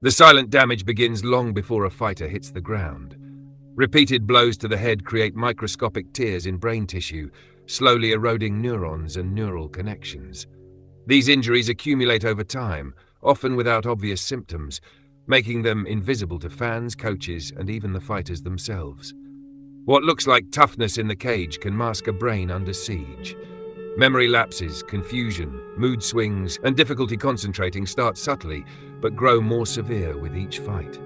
The silent damage begins long before a fighter hits the ground. Repeated blows to the head create microscopic tears in brain tissue, slowly eroding neurons and neural connections. These injuries accumulate over time, often without obvious symptoms, making them invisible to fans, coaches, and even the fighters themselves. What looks like toughness in the cage can mask a brain under siege. Memory lapses, confusion, mood swings, and difficulty concentrating start subtly, but grow more severe with each fight.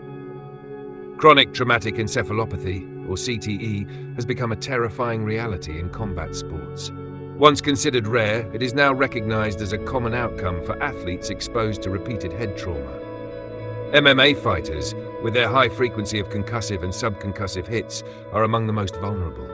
Chronic traumatic encephalopathy, or CTE, has become a terrifying reality in combat sports. Once considered rare, it is now recognized as a common outcome for athletes exposed to repeated head trauma. MMA fighters, with their high frequency of concussive and subconcussive hits, are among the most vulnerable.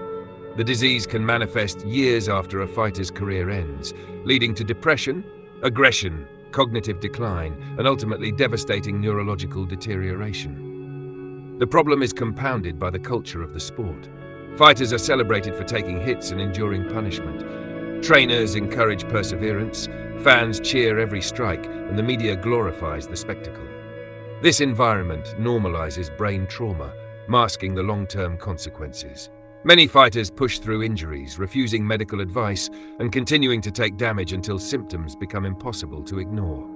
The disease can manifest years after a fighter's career ends, leading to depression, aggression, cognitive decline, and ultimately devastating neurological deterioration. The problem is compounded by the culture of the sport. Fighters are celebrated for taking hits and enduring punishment. Trainers encourage perseverance, fans cheer every strike, and the media glorifies the spectacle. This environment normalizes brain trauma, masking the long-term consequences. Many fighters push through injuries, refusing medical advice and continuing to take damage until symptoms become impossible to ignore.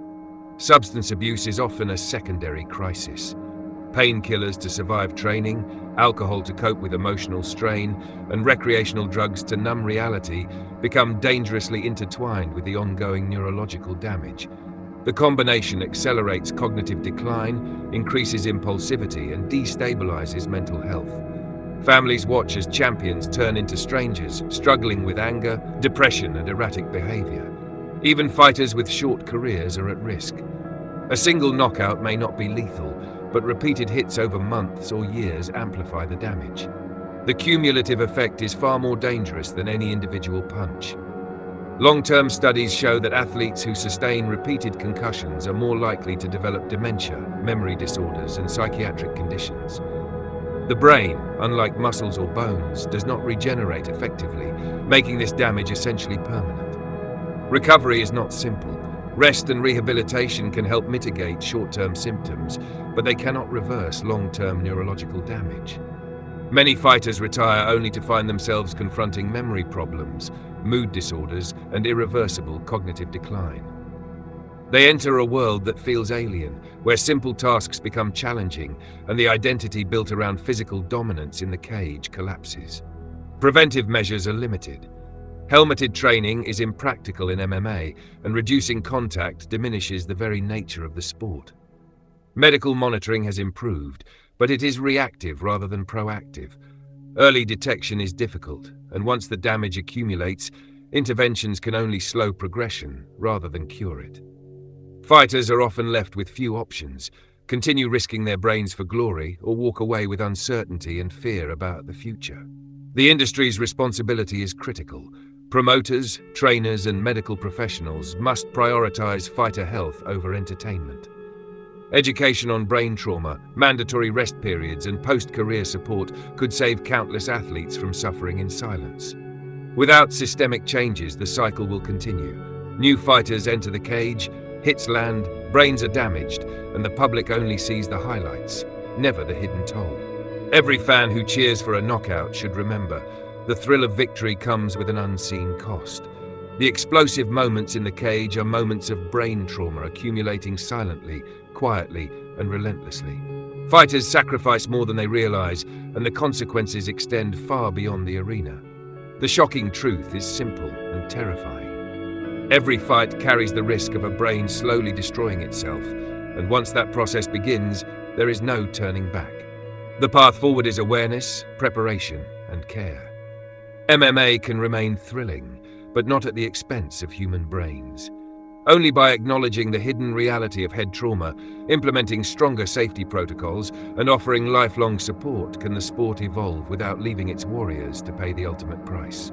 Substance abuse is often a secondary crisis. Painkillers to survive training, alcohol to cope with emotional strain, and recreational drugs to numb reality become dangerously intertwined with the ongoing neurological damage. The combination accelerates cognitive decline, increases impulsivity, and destabilizes mental health. Families watch as champions turn into strangers, struggling with anger, depression, and erratic behavior. Even fighters with short careers are at risk. A single knockout may not be lethal, but repeated hits over months or years amplify the damage. The cumulative effect is far more dangerous than any individual punch. Long-term studies show that athletes who sustain repeated concussions are more likely to develop dementia, memory disorders, and psychiatric conditions. The brain, unlike muscles or bones, does not regenerate effectively, making this damage essentially permanent. Recovery is not simple. Rest and rehabilitation can help mitigate short-term symptoms, but they cannot reverse long-term neurological damage. Many fighters retire only to find themselves confronting memory problems, mood disorders, and irreversible cognitive decline. They enter a world that feels alien, where simple tasks become challenging and the identity built around physical dominance in the cage collapses. Preventive measures are limited. Helmeted training is impractical in MMA, and reducing contact diminishes the very nature of the sport. Medical monitoring has improved, but it is reactive rather than proactive. Early detection is difficult, and once the damage accumulates, interventions can only slow progression rather than cure it. Fighters are often left with few options: continue risking their brains for glory or walk away with uncertainty and fear about the future. The industry's responsibility is critical. Promoters, trainers, and medical professionals must prioritize fighter health over entertainment. Education on brain trauma, mandatory rest periods, and post-career support could save countless athletes from suffering in silence. Without systemic changes, the cycle will continue. New fighters enter the cage, hits land, brains are damaged, and the public only sees the highlights, never the hidden toll. Every fan who cheers for a knockout should remember, the thrill of victory comes with an unseen cost. The explosive moments in the cage are moments of brain trauma accumulating silently, quietly, and relentlessly. Fighters sacrifice more than they realize, and the consequences extend far beyond the arena. The shocking truth is simple and terrifying. Every fight carries the risk of a brain slowly destroying itself, and once that process begins, there is no turning back. The path forward is awareness, preparation, and care. MMA can remain thrilling, but not at the expense of human brains. Only by acknowledging the hidden reality of head trauma, implementing stronger safety protocols, and offering lifelong support can the sport evolve without leaving its warriors to pay the ultimate price.